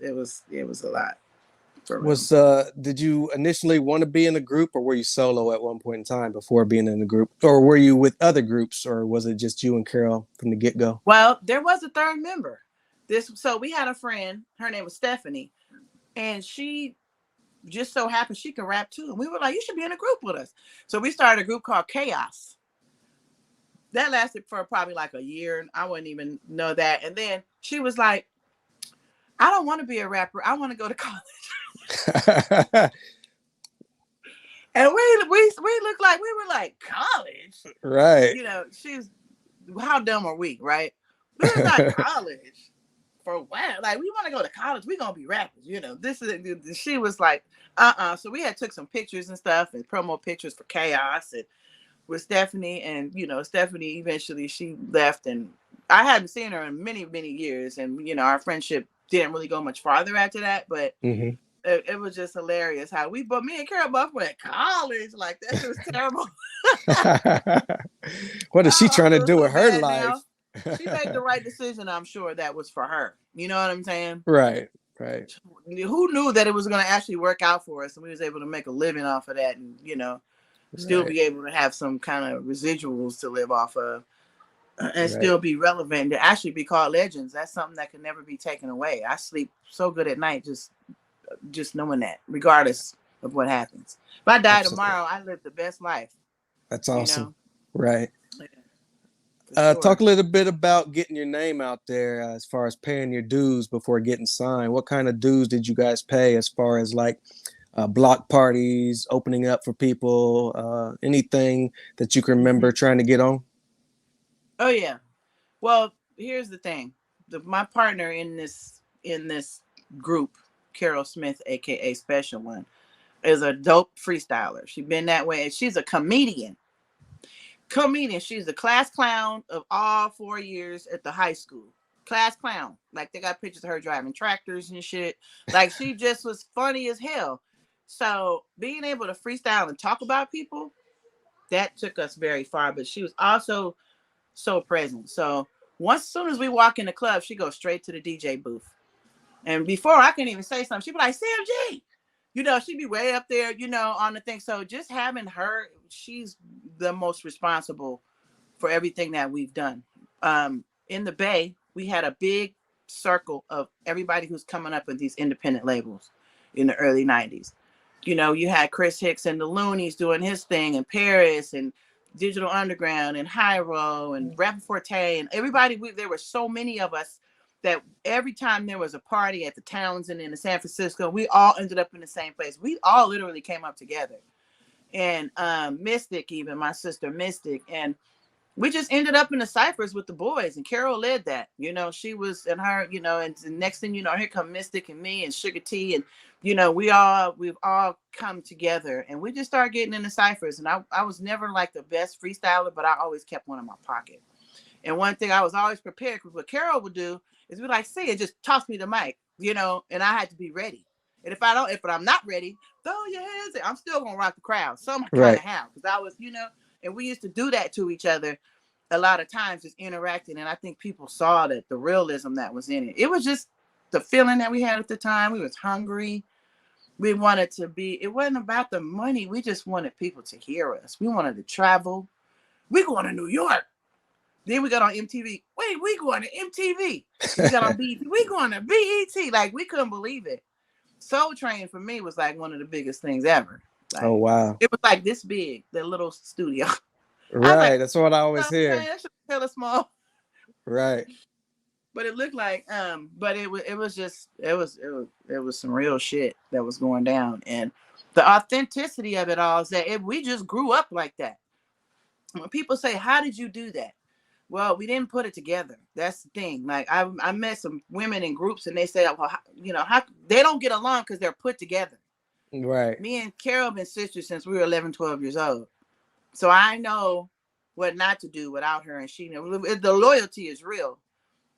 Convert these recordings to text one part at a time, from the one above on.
it was a lot for real. Was did you initially want to be in a group, or were you solo at one point in time before being in a group, or were you with other groups, or was it just you and Karryl from the get go? Well, there was a third member. So we had a friend. Her name was Stephanie, and she just so happened she could rap too. And we were like, you should be in a group with us. So we started a group called Chaos. That lasted for probably like a year. I wouldn't even know that. And then she was like, I don't want to be a rapper. I want to go to college. And we looked like we were like college. Right. She's how dumb are we, right? We was like college for a while. Like we want to go to college. We gonna be rappers. This is. She was like, So we had took some pictures and stuff and promo pictures for Chaos and with Stephanie, and Stephanie eventually she left, and I hadn't seen her in many many years, and our friendship didn't really go much farther after that, but. Mm-hmm. It was just hilarious how me and Karryl both went to college. Like that shit was terrible. What is she I trying to feel do so with her bad life? now. She made the right decision. I'm sure that was for her. You know what I'm saying? Right. Right. Who knew that it was going to actually work out for us, and we was able to make a living off of that, and still Right. be able to have some kind of residuals to live off of, and Right. still be relevant to actually be called legends. That's something that can never be taken away. I sleep so good at night just knowing that, regardless of what happens. If I die Absolutely. tomorrow, I live the best life. That's You awesome. know, Right. yeah, for sure. Talk a little bit about getting your name out there as far as paying your dues before getting signed. What kind of dues did you guys pay as far as like block parties, opening up for people, anything that you can Mm-hmm. remember trying to get on? Oh yeah. Well, here's the thing. My partner in this group, Carol Smith, aka Special One, is a dope freestyler. She's been that way. She's a comedian. She's the class clown of all 4 years at the high school. Class clown. Like they got pictures of her driving tractors and shit. Like she just was funny as hell. So being able to freestyle and talk about people, that took us very far. But she was also so present. So once, as soon as we walk in the club, she goes straight to the DJ booth. And before I can even say something, she'd be like, CMG. She'd be way up there, on the thing. So just having her, she's the most responsible for everything that we've done. In the Bay, we had a big circle of everybody who's coming up with these independent labels in the early 90s. You had Chris Hicks and the Loonies doing his thing in Paris, and Digital Underground and Hyro and Rapid Forte and everybody. There were so many of us that every time there was a party at the Townsend in the San Francisco, we all ended up in the same place. We all literally came up together. And Mystic, even my sister Mystic, and we just ended up in the ciphers with the boys, and Karryl led that. She was in her, and the next thing you know, here come Mystic and me and Sugar T, and we've all come together, and we just started getting in the ciphers. And I was never like the best freestyler, but I always kept one in my pocket. And one thing I was always prepared, because what Karryl would do is be like, "See it, just toss me the mic," and I had to be ready. And if I'm not ready, throw your hands in. I'm still gonna rock the crowd, some kind Right. of how, because I was, and we used to do that to each other a lot of times, just interacting. And I think people saw that the realism that was in it. It was just the feeling that we had at the time. We was hungry. We wanted to be. It wasn't about the money. We just wanted people to hear us. We wanted to travel. We going to New York. Then we got on MTV. Wait, we going to MTV. Then we got on BET. We going to BET. Like, we couldn't believe it. Soul Train for me was like one of the biggest things ever. Oh, Like, wow. it was like this big, the little studio. I was like, Right. That's what I always Soul Train, hear. that shit was hella small. Right. But it looked like, but it was some real shit that was going down. And the authenticity of it all is that we just grew up like that. When people say, how did you do that? Well, we didn't put it together. That's the thing. Like I met some women in groups, and they say, well, how they don't get along because they're put together. Right. Me and Karryl have been sisters since we were 11, 12 years old. So I know what not to do without her, and she the loyalty is real.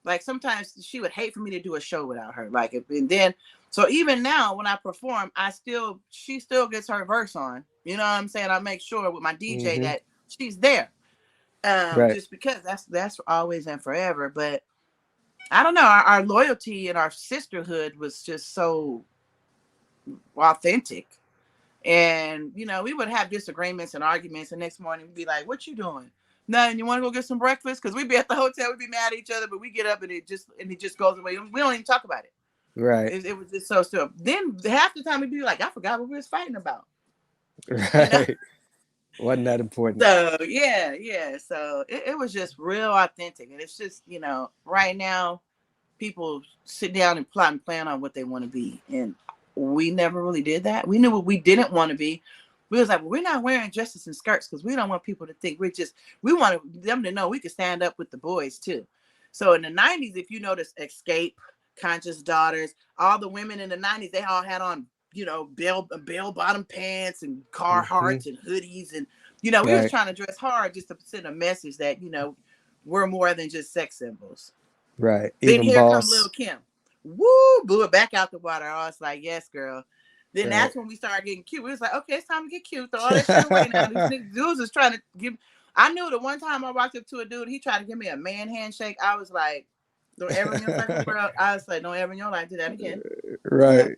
Like sometimes she would hate for me to do a show without her. Like and then so even now when I perform, she still gets her verse on. You know what I'm saying? I make sure with my DJ Mm-hmm. that she's there. Right. Just because that's always and forever. But I don't know, our loyalty and our sisterhood was just so authentic. And we would have disagreements and arguments, and next morning we'd be like, what you doing? Nothing. You want to go get some breakfast? Because we'd be at the hotel, we'd be mad at each other, but we get up and it just goes away. We don't even talk about it. Right. It was just so still. Then half the time we'd be like, I forgot what we was fighting about. You know? Right. Wasn't that important? So yeah. So it was just real authentic. And it's just, right now people sit down and plot and plan on what they want to be. And we never really did that. We knew what we didn't want to be. We was like, well, we're not wearing dresses and skirts because we don't want people to think we want them to know we can stand up with the boys too. So in the 90s, if you notice, Escape, Conscious Daughters, all the women in the 90s, they all had on, bell bottom pants and Hmm. Carhartts and hoodies. And, we was Right. trying to dress hard just to send a message that, we're more than just sex symbols. Right. Then Even here come Lil Boss. Kim. Woo, blew it back out the water. I was like, yes, girl. Then Right. that's when we started getting cute. We was like, okay, it's time to get cute. Throw all that shit away now. These dudes is trying to give. I knew the one time I walked up to a dude, he tried to give me a man handshake. I was like, don't ever in your fucking world. I was like, don't ever in your life do that again. I'm a Right.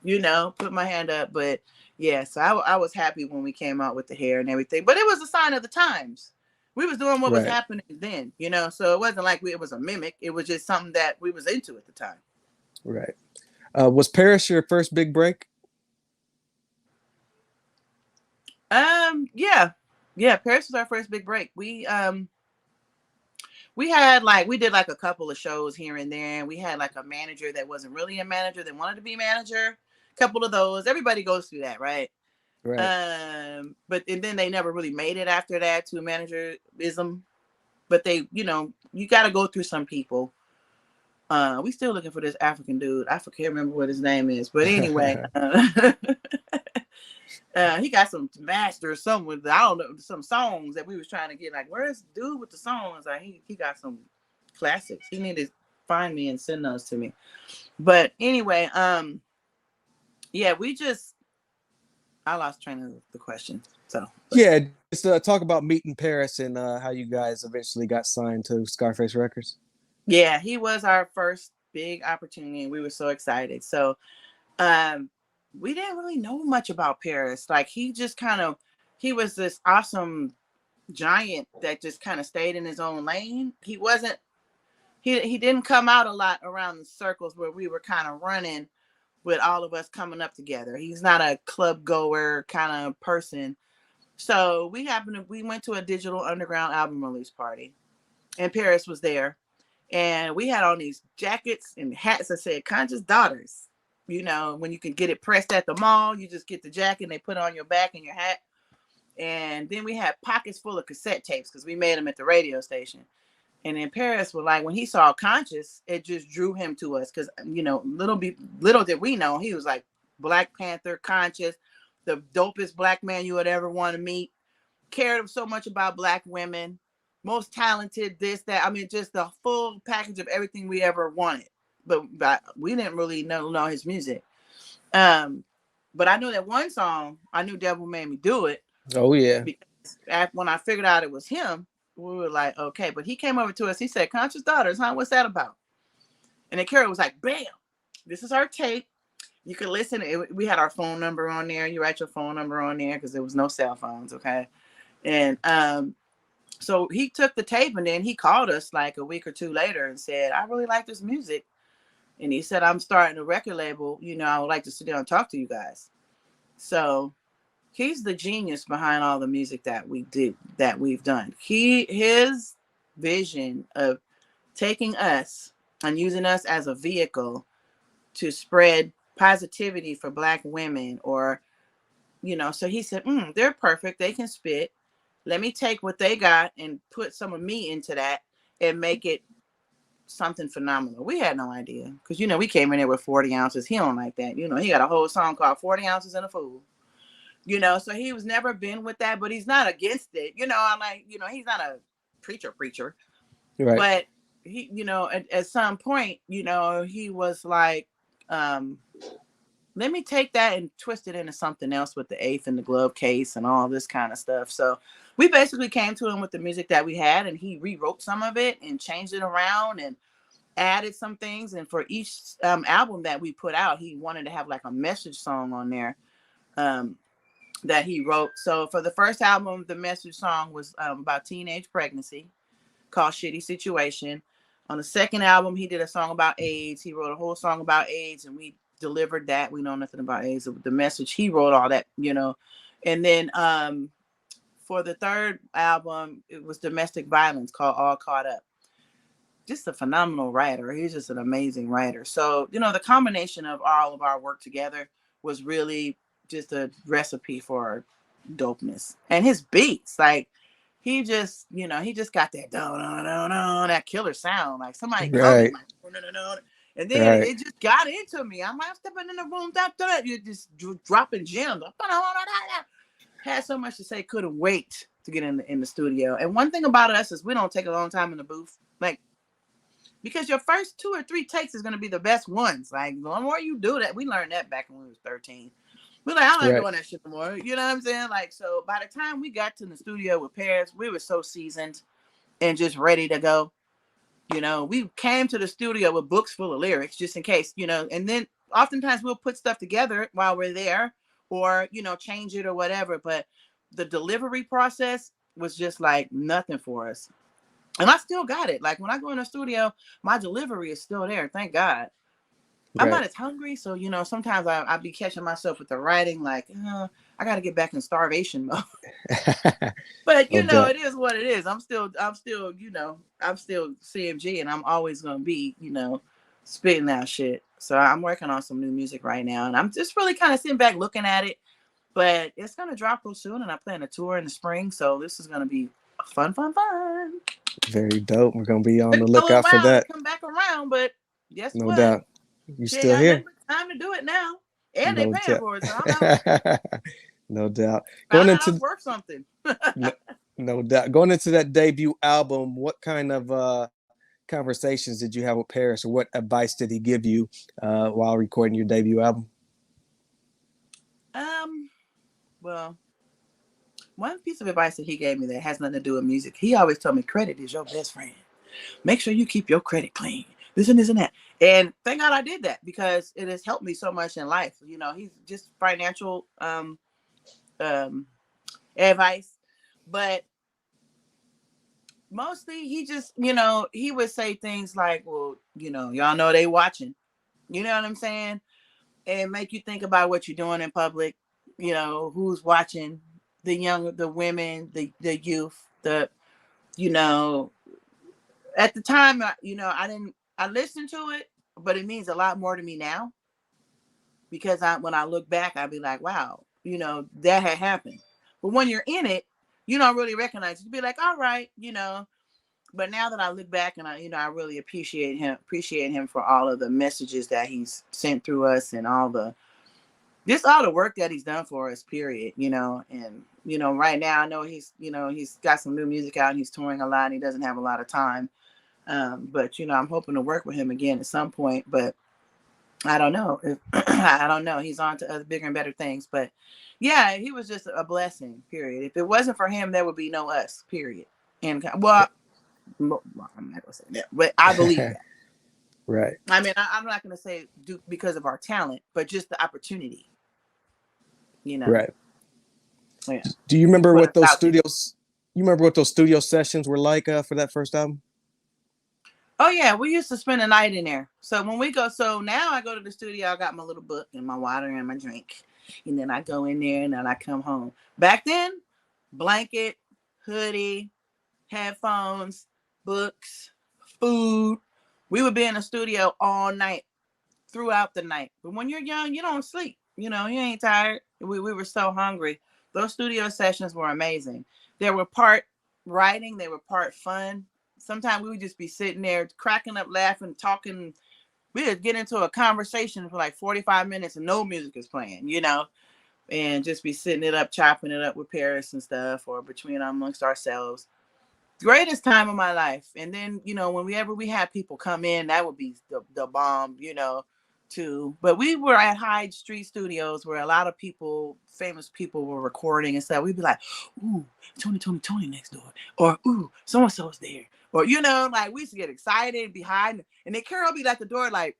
man, put my hand up. But yeah, so I was happy when we came out with the hair and everything. But it was a sign of the times. We was doing what was Right. happening then, so it wasn't like it was a mimic. It was just something that we was into at the time. Right. Was Paris your first big break? Yeah. Yeah, Paris was our first big break. We did like a couple of shows here and there, and we had like a manager that wasn't really a manager that wanted to be manager. A couple of those. Everybody goes through that, right? Right. But and then they never really made it after that to managerism. But they, you got to go through some people. We still looking for this African dude. I can't remember what his name is, but anyway, he got some master some with I don't know some songs that we was trying to get. Like, where's the dude with the songs? Like, he got some classics. He need to find me and send those to me. But anyway, yeah, we just I lost train of the question. So, but Yeah. Just talk about meeting Paris and how you guys eventually got signed to Scarface Records. yeah, he was our first big opportunity, and we were so excited. So, um, we didn't really know much about Paris. Like, he was this awesome giant that just kind of stayed in his own lane. He wasn't he didn't come out a lot around the circles where we were kind of running with all of us coming up together. He's not a club goer kind of person. So we went to a digital underground album release party, and Paris was there, and we had on these jackets and hats that said "Conscious Daughters." When you can get it pressed at the mall, you just get the jacket and they put it on your back and your hat. And then we had pockets full of cassette tapes because we made them at the radio station. And in Paris, was like when he saw Conscious, it just drew him to us because little did we know he was like Black Panther, Conscious, the dopest black man you would ever want to meet. Cared so much about black women, most talented, this that. I mean, just the full package of everything we ever wanted. But we didn't really know his music. Um, but I knew that one song. I knew "Devil Made Me Do It" Oh yeah. because when I figured out it was him, we were like, okay. But he came over to us. He said, "Conscious Daughters, huh? What's that about?" And then Carol was like, "Bam! This is our tape. You can listen. We had our phone number on there. You write your phone number on there because there was no cell phones, okay?" And so he took the tape and then he called us like a week or two later and said, "I really like this music." And he said, "I'm starting a record label. I would like to sit down and talk to you guys." So he's the genius behind all the music that we've done. His vision of taking us and using us as a vehicle to spread positivity for black women, or so he said, they're perfect, they can spit, let me take what they got and put some of me into that and make it something phenomenal. We had no idea because we came in there with 40 ounces. He don't like that. He got a whole song called 40 Ounces in a Fool. So he was never been with that, but he's not against it. I'm like, he's not a preacher, Right. but he, at some point, he was like, um, let me take that and twist it into something else with the eighth and the glove case and all this kind of stuff. So we basically came to him with the music that we had, and he rewrote some of it and changed it around and added some things. And for each album that we put out, he wanted to have like a message song on there um, that he wrote. So for the first album, the message song was about teenage pregnancy, called Shitty Situation. On the second album, he did a song about AIDS. He wrote a whole song about AIDS, and we delivered that. We know nothing about AIDS. The message, he wrote all that, you know. And then for the third album, it was domestic violence, called All Caught Up. Just a phenomenal writer. He's just an amazing writer. So, you know, the combination of all of our work together was really just a recipe for dopeness. And his beats, like, he just, you know, he just got that that killer sound, like somebody coming, Right, like, and then right. it just got into me. I'm like stepping in the room, you're just dropping gems. Had so much to say, couldn't wait to get in the studio. And one thing about us is we don't take a long time in the booth, like, because your first 2 or 3 takes is going to be the best ones. Like, the more you do that, we learned that back when we was 13. We're like, I'm not Right. doing that shit no more. You know what I'm saying? Like, so by the time we got to the studio with Paris, we were so seasoned and just ready to go. You know, we came to the studio with books full of lyrics just in case, you know, and then oftentimes we'll put stuff together while we're there or, you know, change it or whatever. But the delivery process was just like nothing for us. And I still got it. Like when I go in the studio, my delivery is still there. Thank God. I'm Right. not as hungry, so you know sometimes I be catching myself with the writing, like I got to get back in starvation mode. But No you know doubt. it is what it is. I'm still you know I'm still CMG, and I'm always gonna be you know spitting out shit. So I'm working on some new music right now, and I'm just really kind of sitting back looking at it. But it's gonna drop real soon, and I'm playing a tour in the spring, so this is gonna be fun, fun, fun. Very dope. We're gonna be on Took the a little lookout for while to that. come back around, but guess No what? doubt. You She ain't still got nothing here? but time to do it now. And they No paying doubt. for it, so I know. No doubt. Going Found out I into was worth something. no, no doubt. Going into that debut album, what kind of conversations did you have with Paris, or what advice did he give you while recording your debut album? um, well, one piece of advice that he gave me that has nothing to do with music, he always told me credit is your best friend. Make sure you keep your credit clean. This and that. And thank God I did that because it has helped me so much in life. You know, he's just financial um advice. But mostly he just, you know, he would say things like, well, you know, y'all know they watching. You know what I'm saying? And make you think about what you're doing in public. You know, who's watching, the young, the women, the youth, the, you know, at the time, you know, I listened to it, but it means a lot more to me now because when I look back, I'd be like, wow, you know, that had happened. But when you're in it, you don't really recognize it. You'd be like, all right, you know. But now that I look back and you know, I really appreciate him for all of the messages that he's sent through us and all the work that he's done for us, period, you know. And you know, right now I know he's, you know, he's got some new music out and he's touring a lot and he doesn't have a lot of time. But you know, I'm hoping to work with him again at some point, but I don't know if I don't know, he's on to other bigger and better things. But yeah, he was just a blessing, period. If it wasn't for him, there would be no us, period. And well, I'm not gonna say that, but I believe that. Right. I mean, I'm not gonna say do because of our talent, but just the opportunity, you know. Right. Yeah, Do you he remember put us what those out there. studios? You remember what those studio sessions were like for that first album? Oh yeah, we used to spend the night in there. So when we go, so now I go to the studio. I got my little book and my water and my drink, and then I go in there and then I come home. Back then, blanket, hoodie, headphones, books, food. We would be in the studio all night, throughout the night. But when you're young, you don't sleep. You know, you ain't tired. We were so hungry. Those studio sessions were amazing. They were part writing, they were part fun. Sometimes we would just be sitting there cracking up, laughing, talking. We would get into a conversation for like 45 minutes and no music is playing, you know, and just be sitting it up, chopping it up with Paris and stuff, or between amongst ourselves. Greatest time of my life. And then, you know, whenever we had people come in, that would be the bomb, you know, too. But we were at Hyde Street Studios where a lot of people, famous people, were recording and stuff. We'd be like, ooh, Tony next door. Or, ooh, so-and-so's there. Or, you know, like, we used to get excited, be hiding. And then Karryl be at the door like,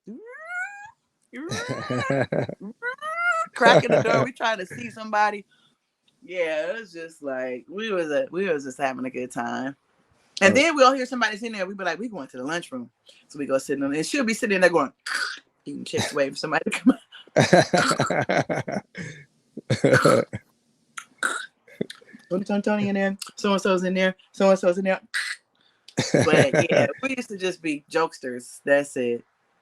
cracking the door. We trying to see somebody. Yeah, it was just like, we was just having a good time. And then we'll hear somebody sitting there. We'd be like, we going to the lunchroom. So we go sit in there. And she'll be sitting there going, eating chips, waiting for somebody to come out. Tony in there. So-and-so's in there. So-and-so's in there. But yeah, we used to just be jokesters. That's it.